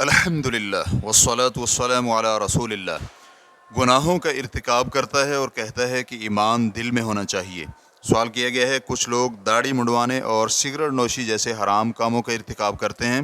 الحمدللہ والصلاة والسلام علی رسول اللہ۔ گناہوں کا ارتکاب کرتا ہے اور کہتا ہے کہ ایمان دل میں ہونا چاہیے۔ سوال کیا گیا ہے، کچھ لوگ داڑھی منڈوانے اور سگریٹ نوشی جیسے حرام کاموں کا ارتکاب کرتے ہیں،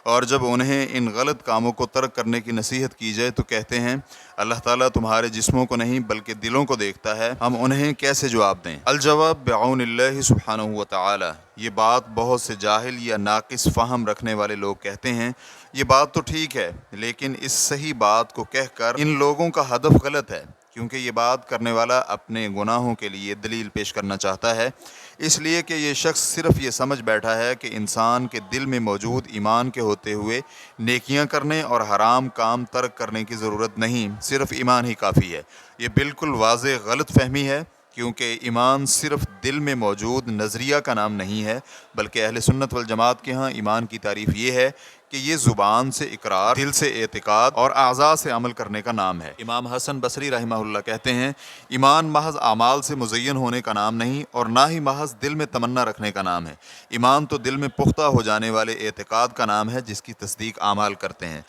اور جب انہیں ان غلط کاموں کو ترک کرنے کی نصیحت کی جائے تو کہتے ہیں اللہ تعالیٰ تمہارے جسموں کو نہیں بلکہ دلوں کو دیکھتا ہے، ہم انہیں کیسے جواب دیں؟ الجواب بعون اللہ سبحانہ و تعالی۔ یہ بات بہت سے جاہل یا ناقص فہم رکھنے والے لوگ کہتے ہیں۔ یہ بات تو ٹھیک ہے، لیکن اس صحیح بات کو کہہ کر ان لوگوں کا ہدف غلط ہے، کیونکہ یہ بات کرنے والا اپنے گناہوں کے لیے دلیل پیش کرنا چاہتا ہے، اس لیے کہ یہ شخص صرف یہ سمجھ بیٹھا ہے کہ انسان کے دل میں موجود ایمان کے ہوتے ہوئے نیکیاں کرنے اور حرام کام ترک کرنے کی ضرورت نہیں، صرف ایمان ہی کافی ہے۔ یہ بالکل واضح غلط فہمی ہے، کیونکہ ایمان صرف دل میں موجود نظریہ کا نام نہیں ہے، بلکہ اہل سنت والجماعت کے ہاں ایمان کی تعریف یہ ہے کہ یہ زبان سے اقرار، دل سے اعتقاد اور اعضاء سے عمل کرنے کا نام ہے۔ امام حسن بصری رحمہ اللہ کہتے ہیں، ایمان محض اعمال سے مزین ہونے کا نام نہیں، اور نہ ہی محض دل میں تمنا رکھنے کا نام ہے۔ ایمان تو دل میں پختہ ہو جانے والے اعتقاد کا نام ہے جس کی تصدیق اعمال کرتے ہیں۔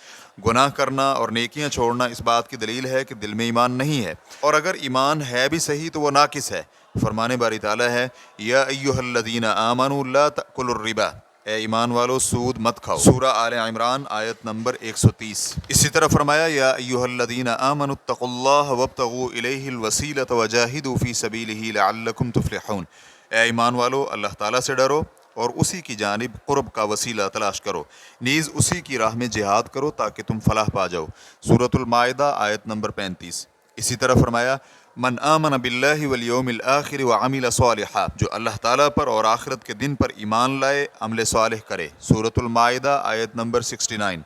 گناہ کرنا اور نیکیاں چھوڑنا اس بات کی دلیل ہے کہ دل میں ایمان نہیں ہے، اور اگر ایمان ہے بھی صحیح تو وہ ناقص ہے۔ فرمان باری تعالیٰ ہے، یا ایھا الذین آمنوا لا تأکلوا الربا، اے ایمان والو سود مت کھاؤ، سورہ آل عمران آیت نمبر 130۔ اسی طرح فرمایا، یا ایھا الذین آمنوا اتقوا اللہ وابتغوا الیہ الوسیلۃ وجاہدوا فی سبیلہ لعلکم تفلحون، اے ایمان والو اللہ تعالیٰ سے ڈرو اور اسی کی جانب قرب کا وسیلہ تلاش کرو، نیز اسی کی راہ میں جہاد کرو تاکہ تم فلاح پا جاؤ، سورۃ المائدہ آیت نمبر 35۔ اسی طرح فرمایا، من آمن باللہ والیوم الآخر وعمل صالحا، جو اللہ تعالیٰ پر اور آخرت کے دن پر ایمان لائے، عمل صالح کرے، سورۃ المائدہ آیت نمبر 69۔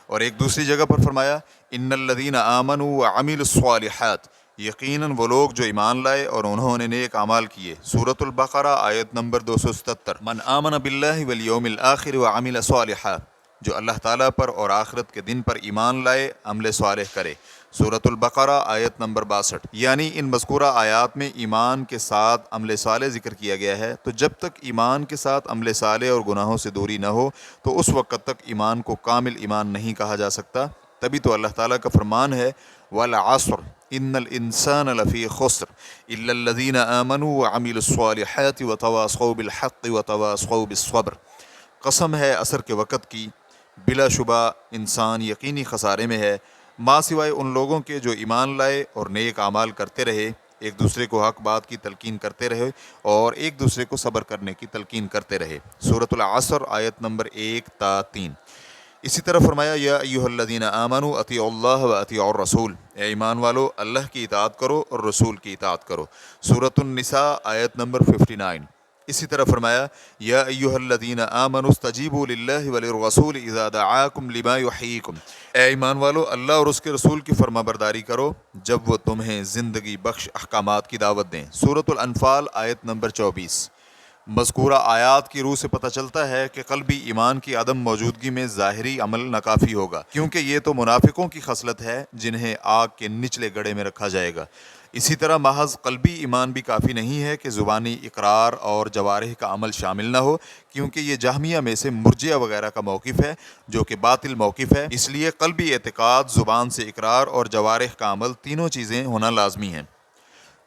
اور ایک دوسری جگہ پر فرمایا، ان الذین آمنوا وعملوا الصالحات، یقیناً وہ لوگ جو ایمان لائے اور انہوں نے نیک اعمال کیے، سورۃ البقرہ آیت نمبر 277۔ من آمن باللہ والیوم الآخر وعمل صالحا، جو اللہ تعالیٰ پر اور آخرت کے دن پر ایمان لائے، عمل صالح کرے، سورۃ البقرہ آیت نمبر 62۔ یعنی ان مذکورہ آیات میں ایمان کے ساتھ عمل صالح ذکر کیا گیا ہے، تو جب تک ایمان کے ساتھ عمل صالح اور گناہوں سے دوری نہ ہو تو اس وقت تک ایمان کو کامل ایمان نہیں کہا جا سکتا۔ تبھی تو اللہ تعالیٰ کا فرمان ہے، والعصر ان الانسان لفی خسر الا الذین آمنوا وعملوا الصالحات وتواصوا بالحق وتواصوا بالصبر، قسم ہے عصر کے وقت کی، بلا شبہ انسان یقینی خسارے میں ہے، ماں سوائے ان لوگوں کے جو ایمان لائے اور نیک اعمال کرتے رہے، ایک دوسرے کو حق بات کی تلقین کرتے رہے اور ایک دوسرے کو صبر کرنے کی تلقین کرتے رہے، سورۃ العصر آیت نمبر 1 تا 3۔ اسی طرح فرمایا، یا ایھا الذین آمنوا اطیعوا اللہ واطیعوا الرسول، اے ایمان والو اللہ کی اطاعت کرو اور رسول کی اطاعت کرو، سورۃ النساء آیت نمبر 59۔ اسی طرح فرمایا، یا ایھا الذین آمنوا استجیبوا للہ وللرسول اذا دعاکم لما یحییکم، اے ایمان والو اللہ اور اس کے رسول کی فرما برداری کرو جب وہ تمہیں زندگی بخش احکامات کی دعوت دیں، سورۃ الانفال آیت نمبر 24۔ مذکورہ آیات کی روح سے پتہ چلتا ہے کہ قلبی ایمان کی عدم موجودگی میں ظاہری عمل ناکافی ہوگا، کیونکہ یہ تو منافقوں کی خصلت ہے جنہیں آگ کے نچلے گڑھے میں رکھا جائے گا۔ اسی طرح محض قلبی ایمان بھی کافی نہیں ہے کہ زبانی اقرار اور جوارح کا عمل شامل نہ ہو، کیونکہ یہ جہمیہ میں سے مرجئہ وغیرہ کا موقف ہے جو کہ باطل موقف ہے، اس لیے قلبی اعتقاد، زبان سے اقرار اور جوارح کا عمل تینوں چیزیں ہونا لازمی ہیں۔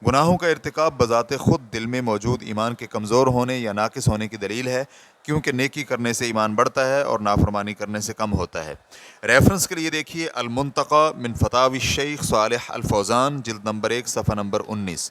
گناہوں کا ارتکاب بذات خود دل میں موجود ایمان کے کمزور ہونے یا ناقص ہونے کی دلیل ہے، کیونکہ نیکی کرنے سے ایمان بڑھتا ہے اور نافرمانی کرنے سے کم ہوتا ہے۔ ریفرنس کے لیے دیکھیے المنتقى من فتاوی الشیخ صالح الفوزان، جلد نمبر 1 صفحہ نمبر 19۔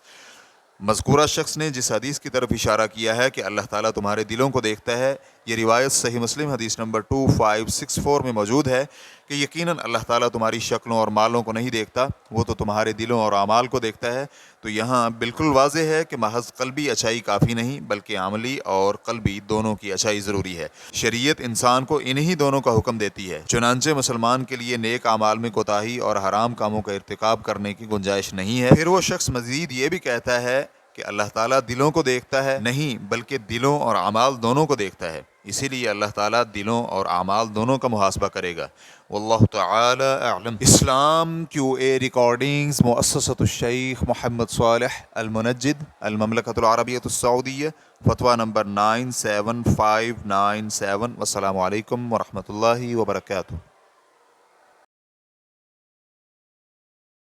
مذکورہ شخص نے جس حدیث کی طرف اشارہ کیا ہے کہ اللہ تعالیٰ تمہارے دلوں کو دیکھتا ہے، یہ روایت صحیح مسلم حدیث نمبر 2564 میں موجود ہے کہ یقیناً اللہ تعالیٰ تمہاری شکلوں اور مالوں کو نہیں دیکھتا، وہ تو تمہارے دلوں اور اعمال کو دیکھتا ہے۔ تو یہاں بالکل واضح ہے کہ محض قلبی اچھائی کافی نہیں، بلکہ عملی اور قلبی دونوں کی اچھائی ضروری ہے۔ شریعت انسان کو انہی دونوں کا حکم دیتی ہے، چنانچہ مسلمان کے لیے نیک اعمال میں کوتاہی اور حرام کاموں کا ارتکاب کرنے کی گنجائش نہیں ہے۔ پھر وہ شخص مزید یہ بھی کہتا ہے کہ اللہ تعالیٰ دلوں کو دیکھتا ہے، نہیں بلکہ دلوں اور اعمال دونوں کو دیکھتا ہے، اسی لیے اللہ تعالیٰ دلوں اور اعمال دونوں کا محاسبہ کرے گا۔ واللہ تعالی اعلم۔ اسلام QA ریکارڈنگز، مؤسسۃ الشیخ محمد صالح المنجد، المملکۃ العربیۃ السعودیہ، فتویٰ نمبر 97597۔ والسلام علیکم ورحمۃ اللہ وبرکاتہ۔